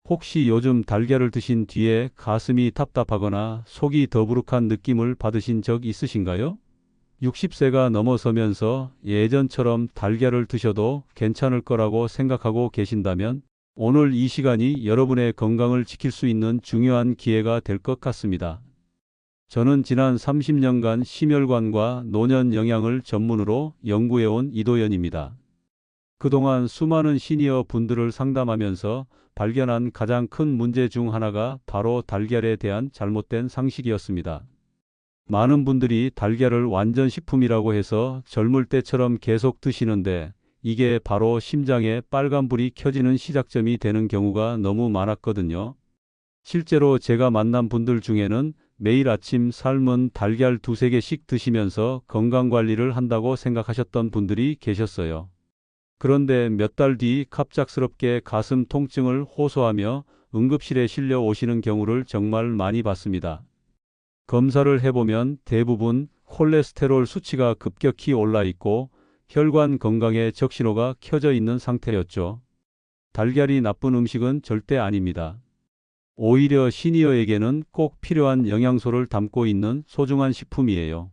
혹시 요즘 달걀을 드신 뒤에 가슴이 답답하거나 속이 더부룩한 느낌을 받으신 적 있으신가요? 60세가 넘어서면서 예전처럼 달걀을 드셔도 괜찮을 거라고 생각하고 계신다면 오늘 이 시간이 여러분의 건강을 지킬 수 있는 중요한 기회가 될 것 같습니다. 저는 지난 30년간 심혈관과 노년 영양을 전문으로 연구해온 이도연입니다. 그동안 수많은 시니어 분들을 상담하면서 발견한 가장 큰 문제 중 하나가 바로 달걀에 대한 잘못된 상식이었습니다. 많은 분들이 달걀을 완전 식품이라고 해서 젊을 때처럼 계속 드시는데 이게 바로 심장에 빨간불이 켜지는 시작점이 되는 경우가 너무 많았거든요. 실제로 제가 만난 분들 중에는 매일 아침 삶은 달걀 두세 개씩 드시면서 건강관리를 한다고 생각하셨던 분들이 계셨어요. 그런데 몇 달 뒤 갑작스럽게 가슴 통증을 호소하며 응급실에 실려 오시는 경우를 정말 많이 봤습니다. 검사를 해보면 대부분 콜레스테롤 수치가 급격히 올라 있고 혈관 건강에 적신호가 켜져 있는 상태였죠. 달걀이 나쁜 음식은 절대 아닙니다. 오히려 시니어에게는 꼭 필요한 영양소를 담고 있는 소중한 식품이에요.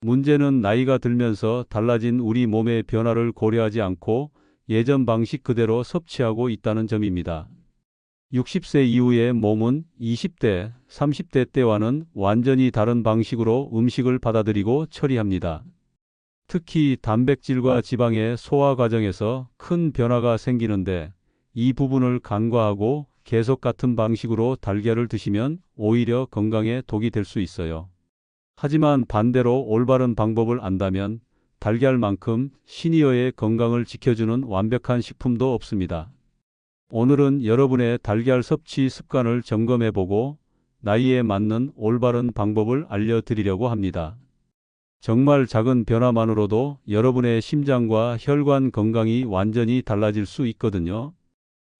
문제는 나이가 들면서 달라진 우리 몸의 변화를 고려하지 않고 예전 방식 그대로 섭취하고 있다는 점입니다. 60세 이후의 몸은 20대, 30대 때와는 완전히 다른 방식으로 음식을 받아들이고 처리합니다. 특히 단백질과 지방의 소화 과정에서 큰 변화가 생기는데 이 부분을 간과하고 계속 같은 방식으로 달걀을 드시면 오히려 건강에 독이 될 수 있어요. 하지만 반대로 올바른 방법을 안다면 달걀만큼 시니어의 건강을 지켜주는 완벽한 식품도 없습니다. 오늘은 여러분의 달걀 섭취 습관을 점검해보고 나이에 맞는 올바른 방법을 알려드리려고 합니다. 정말 작은 변화만으로도 여러분의 심장과 혈관 건강이 완전히 달라질 수 있거든요.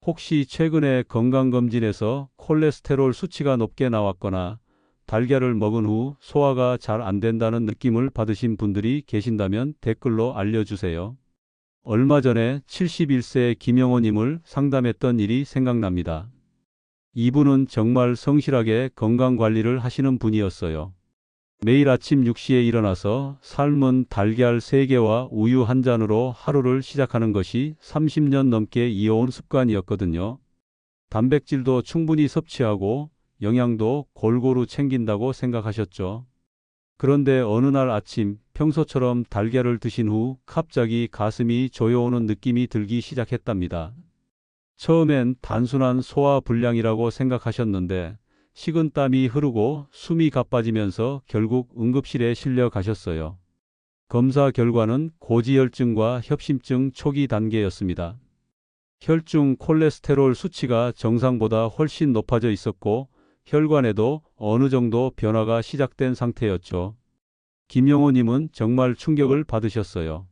혹시 최근에 건강검진에서 콜레스테롤 수치가 높게 나왔거나 달걀을 먹은 후 소화가 잘 안 된다는 느낌을 받으신 분들이 계신다면 댓글로 알려주세요. 얼마 전에 71세 김영호님을 상담했던 일이 생각납니다. 이분은 정말 성실하게 건강관리를 하시는 분이었어요. 매일 아침 6시에 일어나서 삶은 달걀 3개와 우유 1잔으로 하루를 시작하는 것이 30년 넘게 이어온 습관이었거든요. 단백질도 충분히 섭취하고 영양도 골고루 챙긴다고 생각하셨죠. 그런데 어느 날 아침 평소처럼 달걀을 드신 후 갑자기 가슴이 조여오는 느낌이 들기 시작했답니다. 처음엔 단순한 소화 불량이라고 생각하셨는데 식은땀이 흐르고 숨이 가빠지면서 결국 응급실에 실려 가셨어요. 검사 결과는 고지혈증과 협심증 초기 단계였습니다. 혈중 콜레스테롤 수치가 정상보다 훨씬 높아져 있었고 혈관에도 어느 정도 변화가 시작된 상태였죠. 김영호님은 정말 충격을 받으셨어요.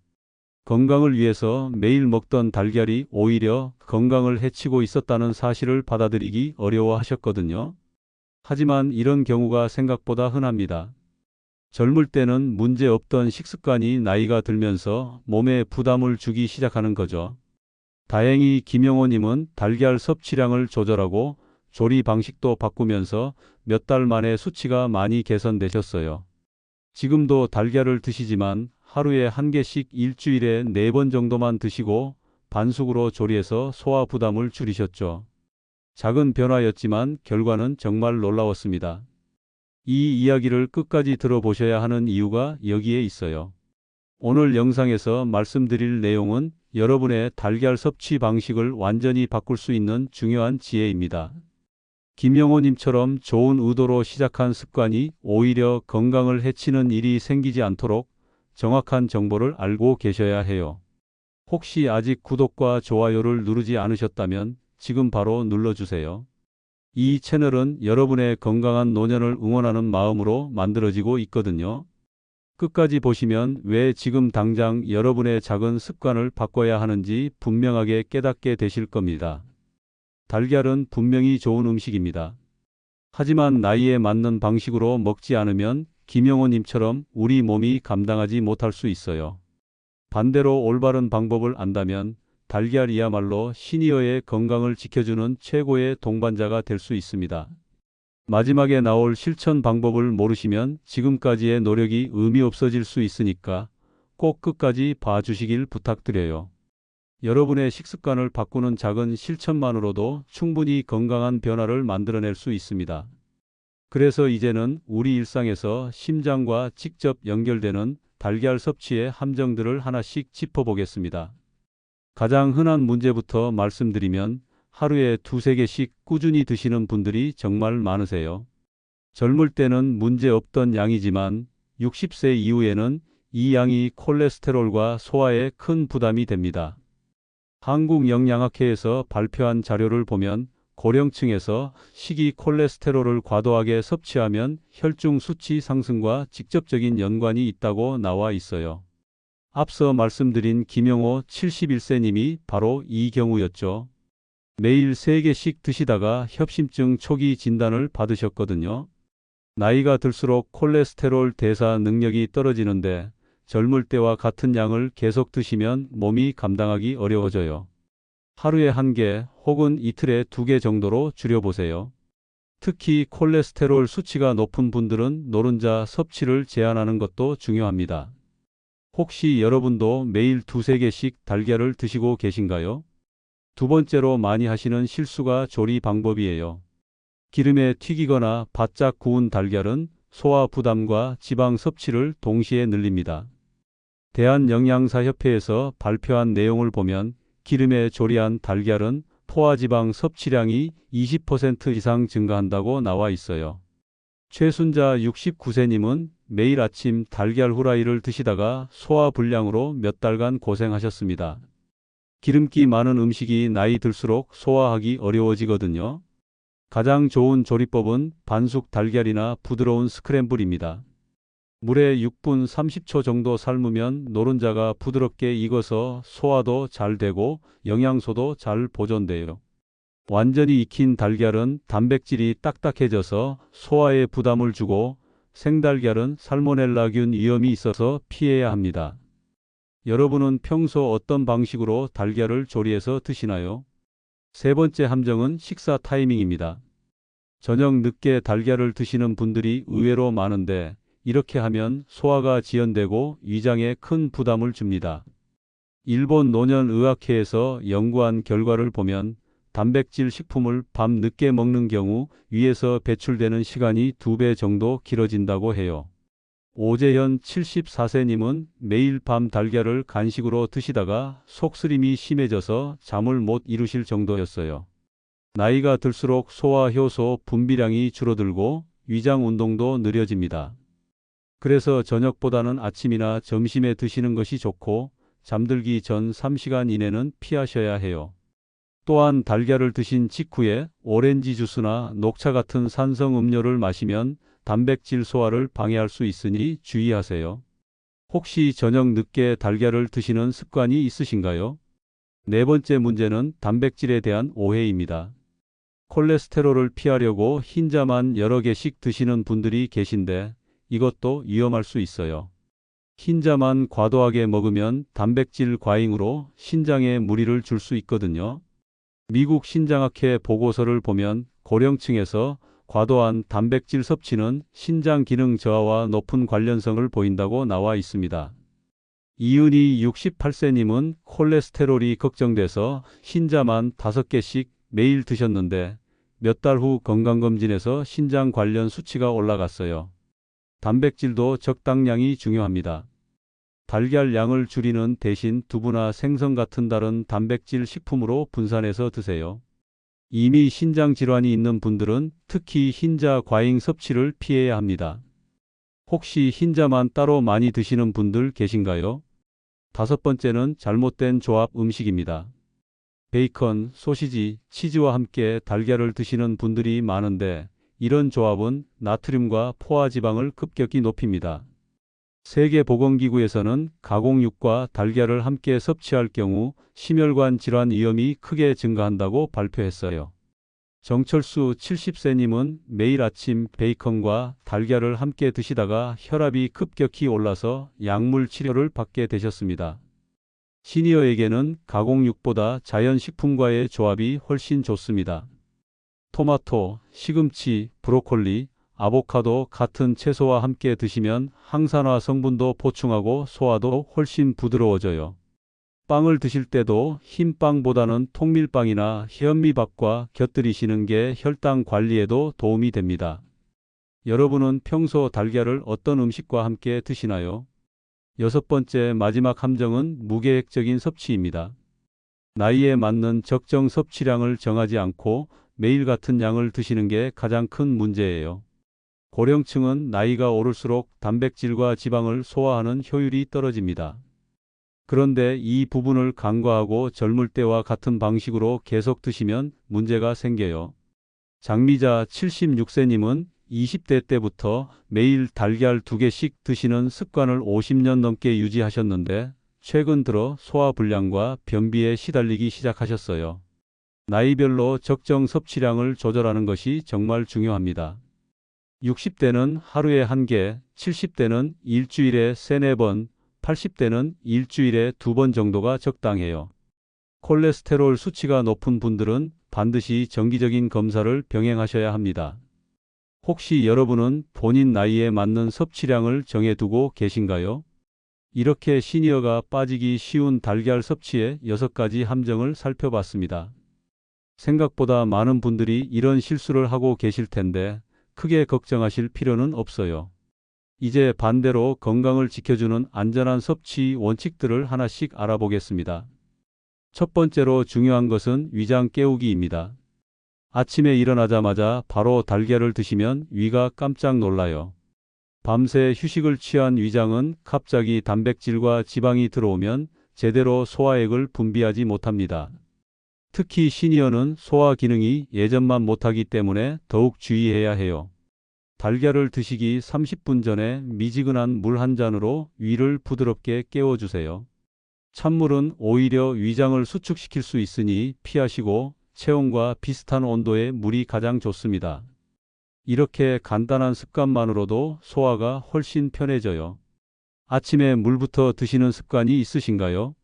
건강을 위해서 매일 먹던 달걀이 오히려 건강을 해치고 있었다는 사실을 받아들이기 어려워하셨거든요. 하지만 이런 경우가 생각보다 흔합니다. 젊을 때는 문제 없던 식습관이 나이가 들면서 몸에 부담을 주기 시작하는 거죠. 다행히 김영호님은 달걀 섭취량을 조절하고 조리 방식도 바꾸면서 몇 달 만에 수치가 많이 개선되셨어요. 지금도 달걀을 드시지만 하루에 1개씩 일주일에 4번 정도만 드시고 반숙으로 조리해서 소화 부담을 줄이셨죠. 작은 변화였지만 결과는 정말 놀라웠습니다. 이 이야기를 끝까지 들어보셔야 하는 이유가 여기에 있어요. 오늘 영상에서 말씀드릴 내용은 여러분의 달걀 섭취 방식을 완전히 바꿀 수 있는 중요한 지혜입니다. 김영호님처럼 좋은 의도로 시작한 습관이 오히려 건강을 해치는 일이 생기지 않도록 정확한 정보를 알고 계셔야 해요. 혹시 아직 구독과 좋아요를 누르지 않으셨다면 지금 바로 눌러주세요. 이 채널은 여러분의 건강한 노년을 응원하는 마음으로 만들어지고 있거든요. 끝까지 보시면 왜 지금 당장 여러분의 작은 습관을 바꿔야 하는지 분명하게 깨닫게 되실 겁니다. 달걀은 분명히 좋은 음식입니다. 하지만 나이에 맞는 방식으로 먹지 않으면 김영호님처럼 우리 몸이 감당하지 못할 수 있어요. 반대로 올바른 방법을 안다면 달걀이야말로 시니어의 건강을 지켜주는 최고의 동반자가 될 수 있습니다. 마지막에 나올 실천 방법을 모르시면 지금까지의 노력이 의미 없어질 수 있으니까 꼭 끝까지 봐주시길 부탁드려요. 여러분의 식습관을 바꾸는 작은 실천만으로도 충분히 건강한 변화를 만들어낼 수 있습니다. 그래서 이제는 우리 일상에서 심장과 직접 연결되는 달걀 섭취의 함정들을 하나씩 짚어보겠습니다. 가장 흔한 문제부터 말씀드리면 하루에 두세 개씩 꾸준히 드시는 분들이 정말 많으세요. 젊을 때는 문제 없던 양이지만 60세 이후에는 이 양이 콜레스테롤과 소화에 큰 부담이 됩니다. 한국영양학회에서 발표한 자료를 보면 고령층에서 식이 콜레스테롤을 과도하게 섭취하면 혈중 수치 상승과 직접적인 연관이 있다고 나와 있어요. 앞서 말씀드린 김영호 71세님이 바로 이 경우였죠. 매일 3개씩 드시다가 협심증 초기 진단을 받으셨거든요. 나이가 들수록 콜레스테롤 대사 능력이 떨어지는데 젊을 때와 같은 양을 계속 드시면 몸이 감당하기 어려워져요. 하루에 1개 혹은 이틀에 2개 정도로 줄여보세요. 특히 콜레스테롤 수치가 높은 분들은 노른자 섭취를 제한하는 것도 중요합니다. 혹시 여러분도 매일 2~3개씩 달걀을 드시고 계신가요? 두 번째로 많이 하시는 실수가 조리 방법이에요. 기름에 튀기거나 바짝 구운 달걀은 소화 부담과 지방 섭취를 동시에 늘립니다. 대한영양사협회에서 발표한 내용을 보면 기름에 조리한 달걀은 포화지방 섭취량이 20% 이상 증가한다고 나와 있어요. 최순자 69세님은 매일 아침 달걀 후라이를 드시다가 소화불량으로 몇 달간 고생하셨습니다. 기름기 많은 음식이 나이 들수록 소화하기 어려워지거든요. 가장 좋은 조리법은 반숙 달걀이나 부드러운 스크램블입니다. 물에 6분 30초 정도 삶으면 노른자가 부드럽게 익어서 소화도 잘 되고 영양소도 잘 보존돼요. 완전히 익힌 달걀은 단백질이 딱딱해져서 소화에 부담을 주고 생달걀은 살모넬라균 위험이 있어서 피해야 합니다. 여러분은 평소 어떤 방식으로 달걀을 조리해서 드시나요? 세 번째 함정은 식사 타이밍입니다. 저녁 늦게 달걀을 드시는 분들이 의외로 많은데 이렇게 하면 소화가 지연되고 위장에 큰 부담을 줍니다. 일본 노년의학회에서 연구한 결과를 보면 단백질 식품을 밤 늦게 먹는 경우 위에서 배출되는 시간이 2배 정도 길어진다고 해요. 오재현 74세님은 매일 밤 달걀을 간식으로 드시다가 속쓰림이 심해져서 잠을 못 이루실 정도였어요. 나이가 들수록 소화 효소 분비량이 줄어들고 위장 운동도 느려집니다. 그래서 저녁보다는 아침이나 점심에 드시는 것이 좋고 잠들기 전 3시간 이내는 피하셔야 해요. 또한 달걀을 드신 직후에 오렌지 주스나 녹차 같은 산성 음료를 마시면 단백질 소화를 방해할 수 있으니 주의하세요. 혹시 저녁 늦게 달걀을 드시는 습관이 있으신가요? 네 번째 문제는 단백질에 대한 오해입니다. 콜레스테롤을 피하려고 흰자만 여러 개씩 드시는 분들이 계신데 이것도 위험할 수 있어요. 흰자만 과도하게 먹으면 단백질 과잉으로 신장에 무리를 줄 수 있거든요. 미국 신장학회 보고서를 보면 고령층에서 과도한 단백질 섭취는 신장 기능 저하와 높은 관련성을 보인다고 나와 있습니다. 이은희 68세님은 콜레스테롤이 걱정돼서 흰자만 5개씩 매일 드셨는데 몇 달 후 건강검진에서 신장 관련 수치가 올라갔어요. 단백질도 적당량이 중요합니다. 달걀 양을 줄이는 대신 두부나 생선 같은 다른 단백질 식품으로 분산해서 드세요. 이미 신장 질환이 있는 분들은 특히 흰자 과잉 섭취를 피해야 합니다. 혹시 흰자만 따로 많이 드시는 분들 계신가요? 다섯 번째는 잘못된 조합 음식입니다. 베이컨, 소시지, 치즈와 함께 달걀을 드시는 분들이 많은데 이런 조합은 나트륨과 포화지방을 급격히 높입니다. 세계보건기구에서는 가공육과 달걀을 함께 섭취할 경우 심혈관 질환 위험이 크게 증가한다고 발표했어요. 정철수 70세님은 매일 아침 베이컨과 달걀을 함께 드시다가 혈압이 급격히 올라서 약물 치료를 받게 되셨습니다. 시니어에게는 가공육보다 자연식품과의 조합이 훨씬 좋습니다. 토마토, 시금치, 브로콜리, 아보카도 같은 채소와 함께 드시면 항산화 성분도 보충하고 소화도 훨씬 부드러워져요. 빵을 드실 때도 흰 빵보다는 통밀빵이나 현미밥과 곁들이시는 게 혈당 관리에도 도움이 됩니다. 여러분은 평소 달걀을 어떤 음식과 함께 드시나요? 여섯 번째 마지막 함정은 무계획적인 섭취입니다. 나이에 맞는 적정 섭취량을 정하지 않고 매일 같은 양을 드시는 게 가장 큰 문제예요. 고령층은 나이가 오를수록 단백질과 지방을 소화하는 효율이 떨어집니다. 그런데 이 부분을 간과하고 젊을 때와 같은 방식으로 계속 드시면 문제가 생겨요. 장미자 76세님은 20대 때부터 매일 달걀 2개씩 드시는 습관을 50년 넘게 유지하셨는데 최근 들어 소화불량과 변비에 시달리기 시작하셨어요. 나이별로 적정 섭취량을 조절하는 것이 정말 중요합니다. 60대는 하루에 1개, 70대는 일주일에 3-4번, 80대는 일주일에 2번 정도가 적당해요. 콜레스테롤 수치가 높은 분들은 반드시 정기적인 검사를 병행하셔야 합니다. 혹시 여러분은 본인 나이에 맞는 섭취량을 정해두고 계신가요? 이렇게 시니어가 빠지기 쉬운 달걀 섭취의 6가지 함정을 살펴봤습니다. 생각보다 많은 분들이 이런 실수를 하고 계실 텐데 크게 걱정하실 필요는 없어요. 이제 반대로 건강을 지켜주는 안전한 섭취 원칙들을 하나씩 알아보겠습니다. 첫 번째로 중요한 것은 위장 깨우기입니다. 아침에 일어나자마자 바로 달걀을 드시면 위가 깜짝 놀라요. 밤새 휴식을 취한 위장은 갑자기 단백질과 지방이 들어오면 제대로 소화액을 분비하지 못합니다. 특히 시니어는 소화 기능이 예전만 못하기 때문에 더욱 주의해야 해요. 달걀을 드시기 30분 전에 미지근한 물 한 잔으로 위를 부드럽게 깨워주세요. 찬물은 오히려 위장을 수축시킬 수 있으니 피하시고 체온과 비슷한 온도의 물이 가장 좋습니다. 이렇게 간단한 습관만으로도 소화가 훨씬 편해져요. 아침에 물부터 드시는 습관이 있으신가요?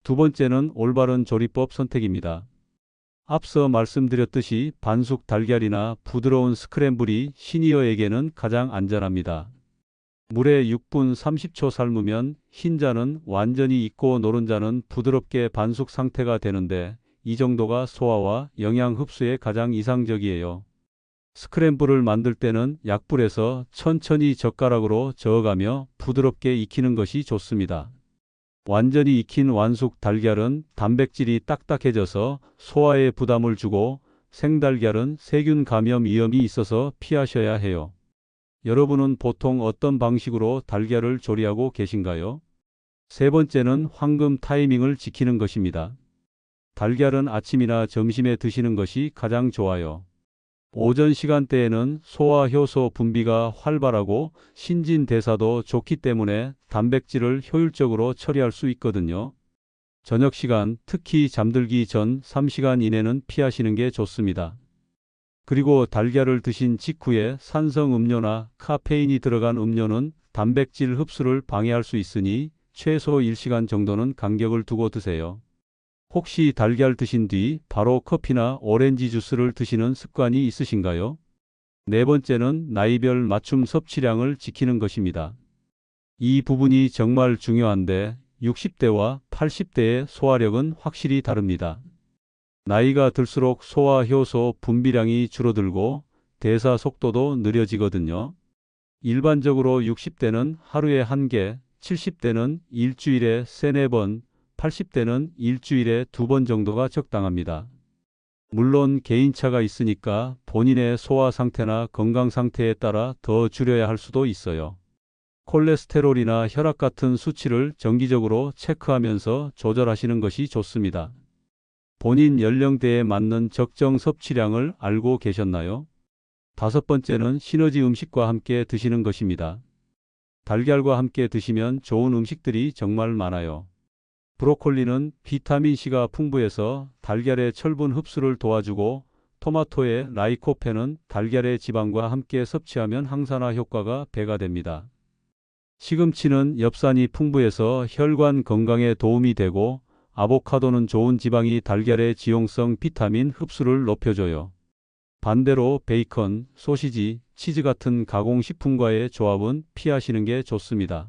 두 번째는 올바른 조리법 선택입니다. 앞서 말씀드렸듯이 반숙 달걀이나 부드러운 스크램블이 시니어에게는 가장 안전합니다. 물에 6분 30초 삶으면 흰자는 완전히 익고 노른자는 부드럽게 반숙 상태가 되는데 이 정도가 소화와 영양 흡수에 가장 이상적이에요. 스크램블을 만들 때는 약불에서 천천히 젓가락으로 저어가며 부드럽게 익히는 것이 좋습니다. 완전히 익힌 완숙 달걀은 단백질이 딱딱해져서 소화에 부담을 주고 생달걀은 세균 감염 위험이 있어서 피하셔야 해요. 여러분은 보통 어떤 방식으로 달걀을 조리하고 계신가요? 세 번째는 황금 타이밍을 지키는 것입니다. 달걀은 아침이나 점심에 드시는 것이 가장 좋아요. 오전 시간대에는 소화 효소 분비가 활발하고 신진대사도 좋기 때문에 단백질을 효율적으로 처리할 수 있거든요. 저녁 시간, 특히 잠들기 전 3시간 이내는 피하시는 게 좋습니다. 그리고 달걀을 드신 직후에 산성 음료나 카페인이 들어간 음료는 단백질 흡수를 방해할 수 있으니 최소 1시간 정도는 간격을 두고 드세요. 혹시 달걀 드신 뒤 바로 커피나 오렌지 주스를 드시는 습관이 있으신가요? 네 번째는 나이별 맞춤 섭취량을 지키는 것입니다. 이 부분이 정말 중요한데 60대와 80대의 소화력은 확실히 다릅니다. 나이가 들수록 소화 효소 분비량이 줄어들고 대사 속도도 느려지거든요. 일반적으로 60대는 하루에 1개, 70대는 일주일에 3-4번, 80대는 일주일에 2번 정도가 적당합니다. 물론 개인차가 있으니까 본인의 소화 상태나 건강 상태에 따라 더 줄여야 할 수도 있어요. 콜레스테롤이나 혈압 같은 수치를 정기적으로 체크하면서 조절하시는 것이 좋습니다. 본인 연령대에 맞는 적정 섭취량을 알고 계셨나요? 다섯 번째는 시너지 음식과 함께 드시는 것입니다. 달걀과 함께 드시면 좋은 음식들이 정말 많아요. 브로콜리는 비타민C가 풍부해서 달걀의 철분 흡수를 도와주고 토마토의 라이코펜은 달걀의 지방과 함께 섭취하면 항산화 효과가 배가 됩니다. 시금치는 엽산이 풍부해서 혈관 건강에 도움이 되고, 아보카도는 좋은 지방이 달걀의 지용성 비타민 흡수를 높여줘요. 반대로 베이컨, 소시지, 치즈 같은 가공식품과의 조합은 피하시는 게 좋습니다.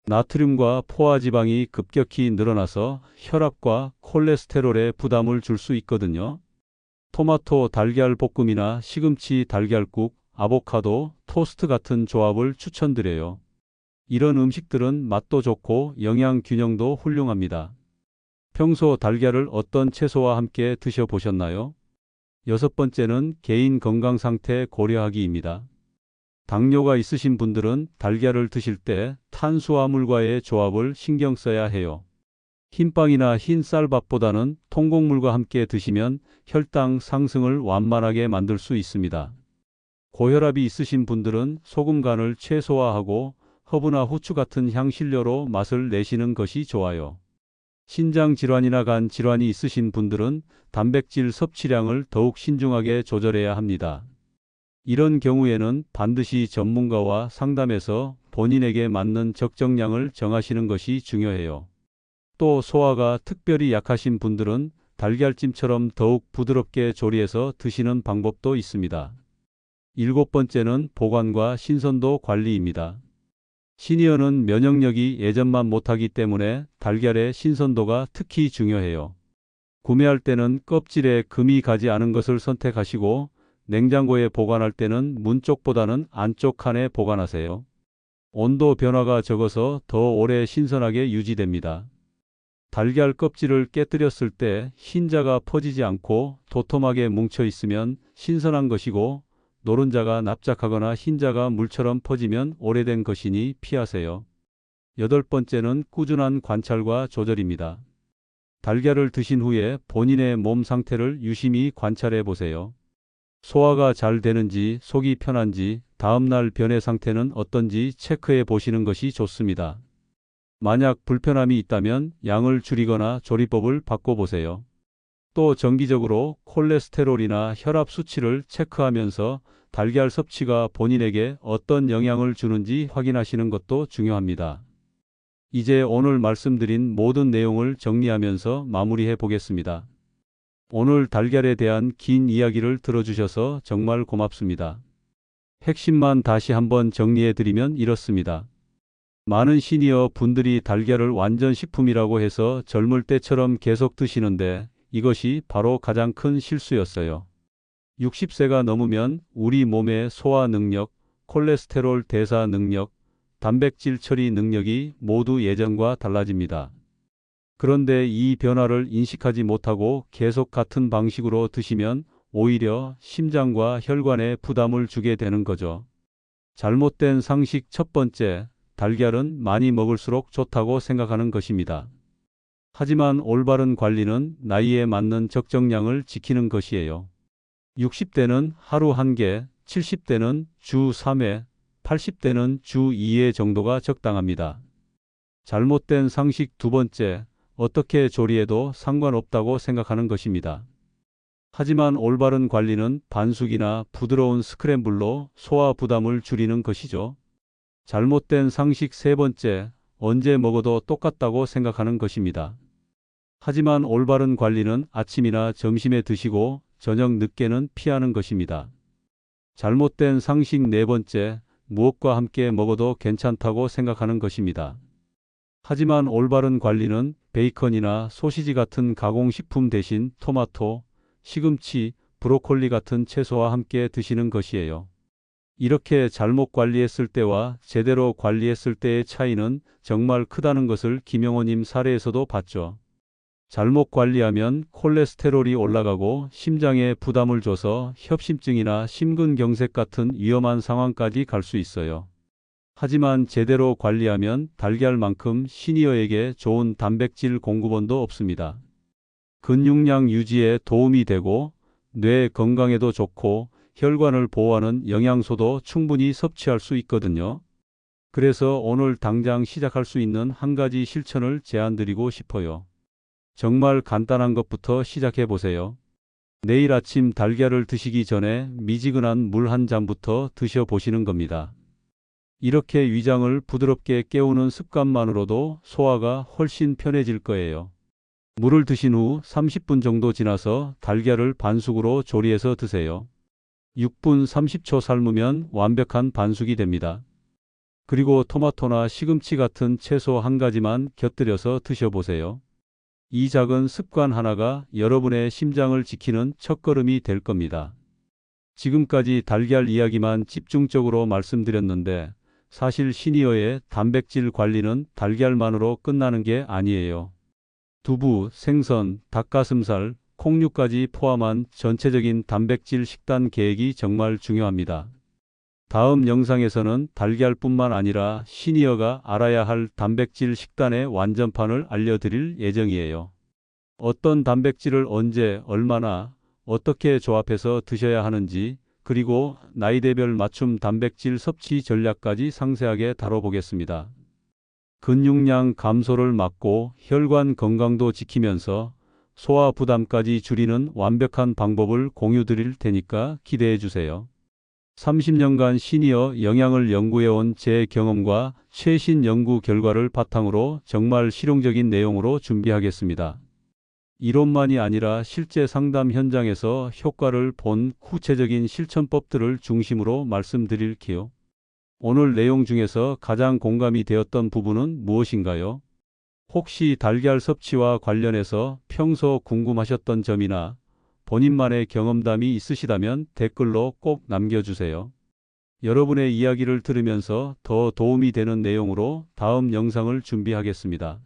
나트륨과 포화지방이 급격히 늘어나서 혈압과 콜레스테롤에 부담을 줄 수 있거든요. 토마토 달걀 볶음이나 시금치 달걀국, 아보카도, 토스트 같은 조합을 추천드려요. 이런 음식들은 맛도 좋고 영양 균형도 훌륭합니다. 평소 달걀을 어떤 채소와 함께 드셔보셨나요? 여섯 번째는 개인 건강 상태 고려하기입니다. 당뇨가 있으신 분들은 달걀을 드실 때 탄수화물과의 조합을 신경 써야 해요. 흰빵이나 흰 쌀밥보다는 통곡물과 함께 드시면 혈당 상승을 완만하게 만들 수 있습니다. 고혈압이 있으신 분들은 소금 간을 최소화하고 허브나 후추 같은 향신료로 맛을 내시는 것이 좋아요. 신장 질환이나 간 질환이 있으신 분들은 단백질 섭취량을 더욱 신중하게 조절해야 합니다. 이런 경우에는 반드시 전문가와 상담해서 본인에게 맞는 적정량을 정하시는 것이 중요해요. 또 소화가 특별히 약하신 분들은 달걀찜처럼 더욱 부드럽게 조리해서 드시는 방법도 있습니다. 일곱 번째는 보관과 신선도 관리입니다. 시니어는 면역력이 예전만 못하기 때문에 달걀의 신선도가 특히 중요해요. 구매할 때는 껍질에 금이 가지 않은 것을 선택하시고, 냉장고에 보관할 때는 문 쪽보다는 안쪽 칸에 보관하세요. 온도 변화가 적어서 더 오래 신선하게 유지됩니다. 달걀 껍질을 깨뜨렸을 때 흰자가 퍼지지 않고 도톰하게 뭉쳐 있으면 신선한 것이고, 노른자가 납작하거나 흰자가 물처럼 퍼지면 오래된 것이니 피하세요. 여덟 번째는 꾸준한 관찰과 조절입니다. 달걀을 드신 후에 본인의 몸 상태를 유심히 관찰해 보세요. 소화가 잘 되는지, 속이 편한지, 다음날 변의 상태는 어떤지 체크해 보시는 것이 좋습니다. 만약 불편함이 있다면 양을 줄이거나 조리법을 바꿔보세요. 또 정기적으로 콜레스테롤이나 혈압 수치를 체크하면서 달걀 섭취가 본인에게 어떤 영향을 주는지 확인하시는 것도 중요합니다. 이제 오늘 말씀드린 모든 내용을 정리하면서 마무리해 보겠습니다. 오늘 달걀에 대한 긴 이야기를 들어주셔서 정말 고맙습니다. 핵심만 다시 한번 정리해 드리면 이렇습니다. 많은 시니어 분들이 달걀을 완전 식품이라고 해서 젊을 때처럼 계속 드시는데 이것이 바로 가장 큰 실수였어요. 60세가 넘으면 우리 몸의 소화 능력, 콜레스테롤 대사 능력, 단백질 처리 능력이 모두 예전과 달라집니다. 그런데 이 변화를 인식하지 못하고 계속 같은 방식으로 드시면 오히려 심장과 혈관에 부담을 주게 되는 거죠. 잘못된 상식 첫 번째, 달걀은 많이 먹을수록 좋다고 생각하는 것입니다. 하지만 올바른 관리는 나이에 맞는 적정량을 지키는 것이에요. 60대는 하루 1개, 70대는 주 3회, 80대는 주 2회 정도가 적당합니다. 잘못된 상식 두 번째, 어떻게 조리해도 상관없다고 생각하는 것입니다. 하지만 올바른 관리는 반숙이나 부드러운 스크램블로 소화 부담을 줄이는 것이죠. 잘못된 상식 세 번째, 언제 먹어도 똑같다고 생각하는 것입니다. 하지만 올바른 관리는 아침이나 점심에 드시고 저녁 늦게는 피하는 것입니다. 잘못된 상식 네 번째, 무엇과 함께 먹어도 괜찮다고 생각하는 것입니다. 하지만 올바른 관리는 베이컨이나 소시지 같은 가공식품 대신 토마토, 시금치, 브로콜리 같은 채소와 함께 드시는 것이에요. 이렇게 잘못 관리했을 때와 제대로 관리했을 때의 차이는 정말 크다는 것을 김영호님 사례에서도 봤죠. 잘못 관리하면 콜레스테롤이 올라가고 심장에 부담을 줘서 협심증이나 심근경색 같은 위험한 상황까지 갈 수 있어요. 하지만 제대로 관리하면 달걀만큼 시니어에게 좋은 단백질 공급원도 없습니다. 근육량 유지에 도움이 되고 뇌 건강에도 좋고 혈관을 보호하는 영양소도 충분히 섭취할 수 있거든요. 그래서 오늘 당장 시작할 수 있는 한 가지 실천을 제안드리고 싶어요. 정말 간단한 것부터 시작해 보세요. 내일 아침 달걀을 드시기 전에 미지근한 물 한 잔부터 드셔보시는 겁니다. 이렇게 위장을 부드럽게 깨우는 습관만으로도 소화가 훨씬 편해질 거예요. 물을 드신 후 30분 정도 지나서 달걀을 반숙으로 조리해서 드세요. 6분 30초 삶으면 완벽한 반숙이 됩니다. 그리고 토마토나 시금치 같은 채소 한 가지만 곁들여서 드셔보세요. 이 작은 습관 하나가 여러분의 심장을 지키는 첫걸음이 될 겁니다. 지금까지 달걀 이야기만 집중적으로 말씀드렸는데 사실 시니어의 단백질 관리는 달걀만으로 끝나는 게 아니에요. 두부, 생선, 닭가슴살, 콩류까지 포함한 전체적인 단백질 식단 계획이 정말 중요합니다. 다음 영상에서는 달걀뿐만 아니라 시니어가 알아야 할 단백질 식단의 완전판을 알려드릴 예정이에요. 어떤 단백질을 언제, 얼마나, 어떻게 조합해서 드셔야 하는지, 그리고 나이대별 맞춤 단백질 섭취 전략까지 상세하게 다뤄보겠습니다. 근육량 감소를 막고 혈관 건강도 지키면서 소화 부담까지 줄이는 완벽한 방법을 공유드릴 테니까 기대해 주세요. 30년간 시니어 영양을 연구해온 제 경험과 최신 연구 결과를 바탕으로 정말 실용적인 내용으로 준비하겠습니다. 이론만이 아니라 실제 상담 현장에서 효과를 본 구체적인 실천법들을 중심으로 말씀드릴게요. 오늘 내용 중에서 가장 공감이 되었던 부분은 무엇인가요? 혹시 달걀 섭취와 관련해서 평소 궁금하셨던 점이나 본인만의 경험담이 있으시다면 댓글로 꼭 남겨주세요. 여러분의 이야기를 들으면서 더 도움이 되는 내용으로 다음 영상을 준비하겠습니다.